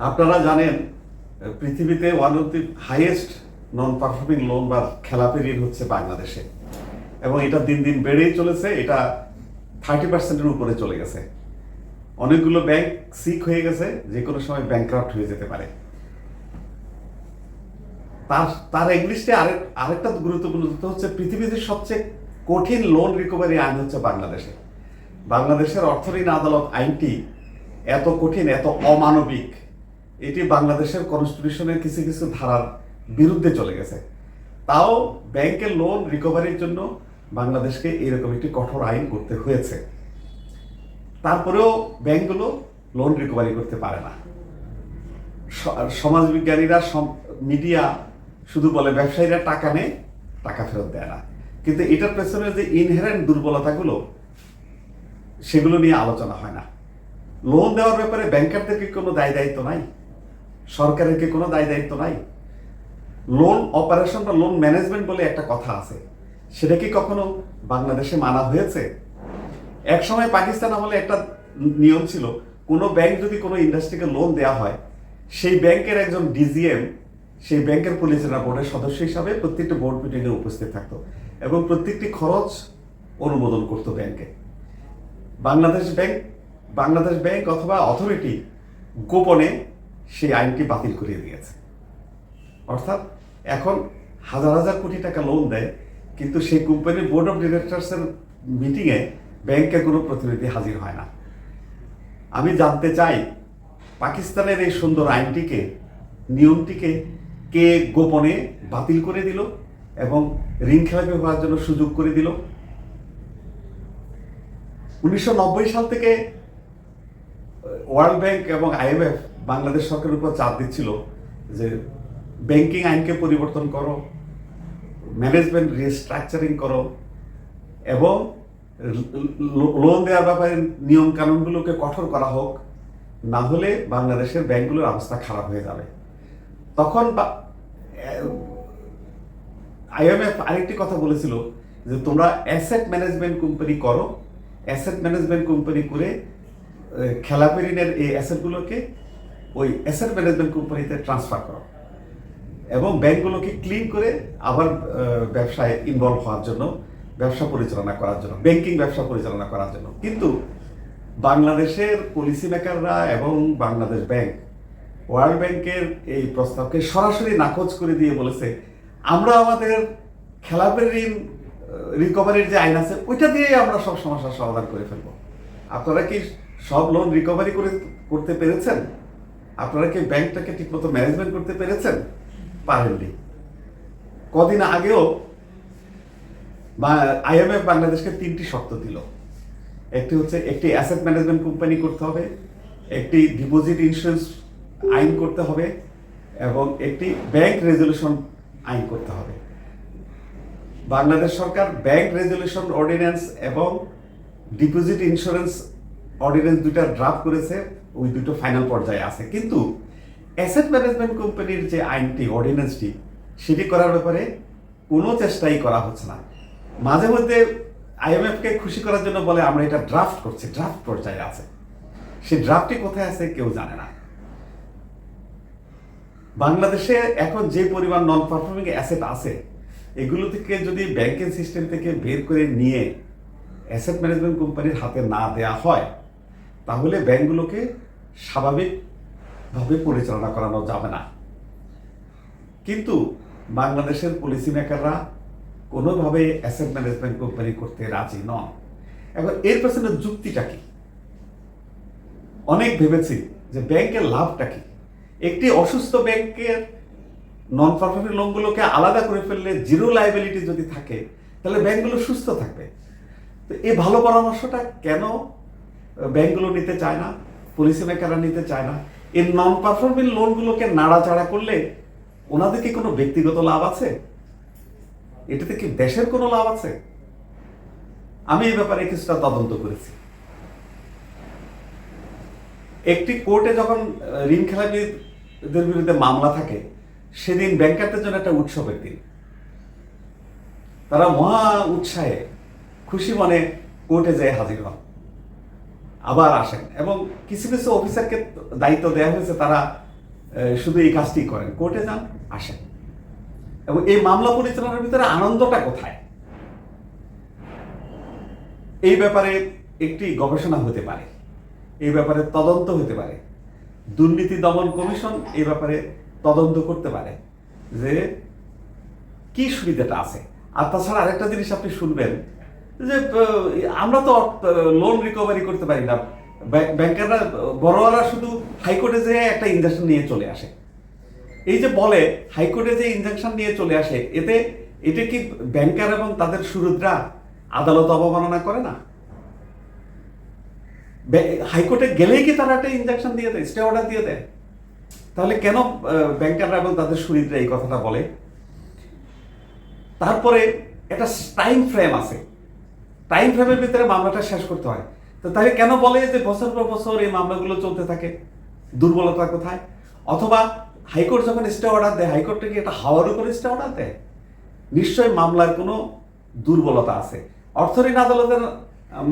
আপনারা জানেন পৃথিবীতে one of the highest non performing loan বা খেলাপি ঋণ হচ্ছে বাংলাদেশে, এবং এটা দিন দিন বেড়েই চলেছে। এটা 30% উপরে চলে গেছে। অনেকগুলো ব্যাংক সিক হয়ে গেছে, যে কোনো সময় ব্যাংকরাপ্ট হয়ে যেতে পারে। তার এগলিস্টে আরেকটা গুরুত্বপূর্ণ তথ্য হচ্ছে পৃথিবীতে সবচেয়ে কঠিন লোন রিকভারি আইন হচ্ছে বাংলাদেশে। বাংলাদেশের অর্থঋণ আদালত আইনটি এত কঠিন, এত অমানবিক, এটি বাংলাদেশের কনস্টিটিউশনের কিছু কিছু ধারার বিরুদ্ধে চলে গেছে। তাও ব্যাংকের লোন রিকভারির জন্য বাংলাদেশকে এরকম একটি কঠোর আইন করতে হয়েছে। তারপরেও ব্যাংকগুলো লোন রিকভারি করতে পারে না। সমাজবিজ্ঞানীরা, মিডিয়া শুধু বলে ব্যবসায়ীরা টাকা নেয়, টাকা ফেরত দেয় না, কিন্তু এটার পেছনে যে ইনহেরেন্ট দুর্বলতাগুলো, সেগুলো নিয়ে আলোচনা হয় না। লোন দেওয়ার ব্যাপারে ব্যাংকারদের কি কোনো দায় দায়িত্ব নাই? সরকারের কি কোনো দায় দায়িত্ব নাই? লোন অপারেশন বা লোন ম্যানেজমেন্ট বলে একটা কথা আছে, সেটা কি কখনো বাংলাদেশে মানা হয়েছে? এক সময় পাকিস্তান আমলে একটা নিয়ম ছিল, কোনো ব্যাংক যদি কোনো ইন্ডাস্ট্রিকে লোন দেওয়া হয়, সেই ব্যাংকের একজন ডিজিএম সেই ব্যাংকের পরিচালনা বোর্ডের সদস্য হিসাবে প্রত্যেকটি বোর্ড মিটিংয়ে উপস্থিত থাকতো এবং প্রত্যেকটি খরচ অনুমোদন করতো ব্যাংকে। বাংলাদেশ ব্যাংক অথবা অথরিটি গোপনে সেই আইনটি বাতিল করিয়ে দিয়েছে। অর্থাৎ এখন হাজার হাজার কোটি টাকা লোন দেয়, কিন্তু সেই কোম্পানির বোর্ড অফ ডিরেক্টরসের মিটিংয়ে ব্যাংকের কোনো প্রতিনিধি হাজির হয় না। আমি জানতে চাই, পাকিস্তানের এই সুন্দর আইনটিকে, নিয়মটিকে কে গোপনে বাতিল করে দিল এবং ঋণ খেলাপি হওয়ার জন্য সুযোগ করে দিল? 1990 সাল থেকে ওয়ার্ল্ড ব্যাংক এবং IMF বাংলাদেশ সরকারের উপর চাপ দিচ্ছিল যে ব্যাংকিং আইনকে পরিবর্তন করো, ম্যানেজমেন্ট রিস্ট্রাকচারিং করো এবং লোন দেওয়ার ব্যাপারে নিয়ম কানুনগুলোকে কঠোর করা হোক, না হলে বাংলাদেশের ব্যাংকগুলোর অবস্থা খারাপ হয়ে যাবে। তখন IMF আরেকটি কথা বলেছিল যে তোমরা অ্যাসেট ম্যানেজমেন্ট কোম্পানি করো, অ্যাসেট ম্যানেজমেন্ট কোম্পানি করে খেলাপি ঋণের এই অ্যাসেটগুলোকে ওই অ্যাসেট ম্যানেজমেন্ট কোম্পানিতে ট্রান্সফার করো এবং ব্যাংকগুলোকে ক্লিন করে আবার ব্যবসায় ইনভলভ হওয়ার জন্য, ব্যবসা পরিচালনা করার জন্য, ব্যাংকিং ব্যবসা পরিচালনা করার জন্য। কিন্তু বাংলাদেশের পলিসি মেকাররা এবং বাংলাদেশ ব্যাংক ওয়ার্ল্ড ব্যাংকের এই প্রস্তাবকে সরাসরি নাকচ করে দিয়ে বলেছে, আমরা আমাদের খেলাপি ঋণ রিকভারির যে আইন আছে ওইটা দিয়েই আমরা সব সমস্যার সমাধান করে ফেলবো। আপনারা কি সব লোন রিকভারি করতে পেরেছেন? আপনারা কি ব্যাংকটাকে ঠিকমতো ম্যানেজমেন্ট করতে পেরেছেন? পারেননি। কদিন আগেও IMF বাংলাদেশকে 3টি শর্ত দিল। একটি হচ্ছে একটি অ্যাসেট ম্যানেজমেন্ট কোম্পানি করতে হবে, একটি ডিপোজিট ইন্স্যুরেন্স আইন করতে হবে এবং একটি ব্যাংক রেজলিউশন আইন করতে হবে। বাংলাদেশ সরকার ব্যাংক রেজলিউশন অর্ডিন্যান্স এবং ডিপোজিট ইন্স্যুরেন্স অর্ডিন্যান্স দুইটা ড্রাফট করেছে, ওই দুটো ফাইনাল পর্যায়ে আছে। কিন্তু অ্যাসেট ম্যানেজমেন্ট কোম্পানির যে আইনটি, অর্ডিন্যান্সটি, সেটি করার ব্যাপারে কোনো চেষ্টাই করা হচ্ছে না। মাঝে মধ্যে IMF-কে খুশি করার জন্য বলে আমরা এটা ড্রাফট করছি, ড্রাফট পর্যায়ে আছে। সেই ড্রাফটটি কোথায় আছে কেউ জানে না। বাংলাদেশে এখন যে পরিমাণ নন পারফর্মিং অ্যাসেট আছে, এগুলো থেকে যদি ব্যাংকিং সিস্টেম থেকে বের করে নিয়ে অ্যাসেট ম্যানেজমেন্ট কোম্পানির হাতে না দেয়া হয়, তাহলে ব্যাংকগুলোকে স্বাভাবিকভাবে পরিচালনা করানো যাবে না। কিন্তু বাংলাদেশের পলিসি মেকাররা কোনোভাবে অ্যাসেট ম্যানেজমেন্ট কোম্পানি করতে রাজি নন। এখন এর পেছনে যুক্তিটা কি? অনেক ভেবেছি যে ব্যাংকের লাভটা কি। একটি অসুস্থ ব্যাংকের নন পারফর্মিং লোনগুলোকে আলাদা করে ফেললে, জিরো লায়াবিলিটি যদি থাকে, তাহলে ব্যাংকগুলো সুস্থ থাকবে। তো এই ভালো পরামর্শটা কেন ব্যাংকগুলো নিতে চায় না, পলিসি মেকাররা নিতে চায় না? এই নন পারফর্মিং লোনগুলোকে নাড়াচাড়া করলে ওনাদের কি কোনো ব্যক্তিগত লাভ আছে? এটাতে কি দেশের কোনো লাভ আছে? আমি এই ব্যাপারে কিছুটা তদন্ত করেছি। একটি কোর্টে যখন ঋণ খেলাপিদের বিরুদ্ধে মামলা থাকে, সেদিন ব্যাংকারদের জন্য একটা উৎসবের দিন। তারা মহা উৎসাহে খুশি মনে কোর্টে যেয়ে হাজির হন, আবার আসেন এবং কিছু কিছু অফিসারকে দায়িত্ব দেওয়া হয়েছে, তারা শুধু এই কাজটি করেন, কোর্টে যান, আসেন। এবং এই মামলা পরিচালনার ভিতরে আনন্দটা কোথায়? এই ব্যাপারে একটি গবেষণা হতে পারে, এই ব্যাপারে তদন্ত হতে পারে, দুর্নীতি দমন কমিশন এই ব্যাপারে তদন্ত করতে পারে যে কি সুবিধাটা আছে। আর তাছাড়া আরেকটা জিনিস আপনি শুনবেন যে আমরা তো লোন রিকভারি করতে পারি না, ব্যাংকাররা বড়রা শুধু হাইকোর্টে যেয়ে একটা ইনজাংশন নিয়ে চলে আসে। এই যে বলে হাইকোর্টে যে ইনজাংশন নিয়ে চলে আসে, এটা কি ব্যাংকার এবং তাদের সুরুদরা আদালত অবমাননা করে না? হাইকোর্টে গেলেই কি তারা একটা ইনজাংশন দিয়ে দেয়, স্টে অর্ডার দিয়ে দেয়? তাহলে কেন ব্যাংকাররা এবং তাদের সুরুদরা এই কথাটা বলে? তারপরে একটা টাইম ফ্রেম আছে, টাইম ফ্রেমের ভিতরে মামলাটা শেষ করতে হয়। তো তাহলে কেন বলে যে বছর পর বছর এই মামলাগুলো চলতে থাকে? দুর্বলতা কোথায়? অথবা হাইকোর্ট যখন স্টে অর্ডার দেয়, হাইকোর্ট কি একটা হাওয়ার উপরে স্টে অর্ডার দেয়? নিশ্চয়ই মামলার কোনো দুর্বলতা আছে। অর্থঋণ আদালতের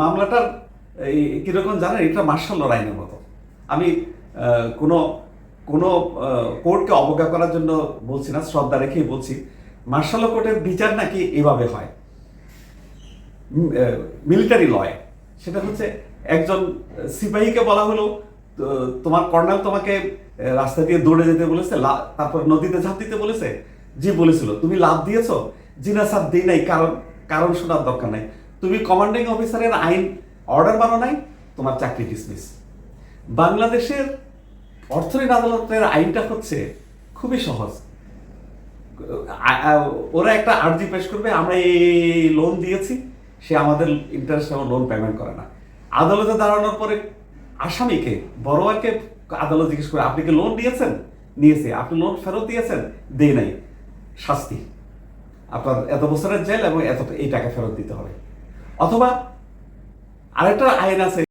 মামলাটার কিরকম জানেন? এটা মার্শাল ল আইনের মতো। আমি কোনো কোনো কোর্টকে অবজ্ঞা করার জন্য বলছি না, শ্রদ্ধা রেখেই বলছি। মার্শাল ল কোর্টের বিচার নাকি এভাবে হয় মিলিটারি লয়ে। সেটা হচ্ছে একজন সিপাহীকে বলা হলো তোমার কর্নেল তোমাকে রাস্তা দিয়ে দৌড়ে যেতে বলেছে, তারপর নদীতে ঝাঁপ দিতে বলেছে। জি বলেছিল। তুমি লাভ দিয়েছো? জি না স্যার দিই নাই, কারণ শোনার দরকার নাই। তুমি কমান্ডিং অফিসারের আইন অর্ডার মানো নাই, তোমার চাকরি ডিসমিস। বাংলাদেশের অর্থঋণ আদালতের আইনটা হচ্ছে খুবই সহজ। ওরা একটা আর্জি পেশ করবে, আমরা এই লোন দিয়েছি, সে আমাদের ইন্টারেস্ট এবং লোন পেমেন্ট করে না। আদালতে দাঁড়ানোর পরে আসামিকে, বড়োয়াকে আদালত জিজ্ঞেস করে আপনি কি লোন দিয়েছেন? নিয়েছে। আপনি লোন ফেরত দিয়েছেন? দেই নাই। শাস্তি আপনার এত বছরের জেল এবং এই টাকা ফেরত দিতে হবে। অথবা আরেকটা আইন আছে,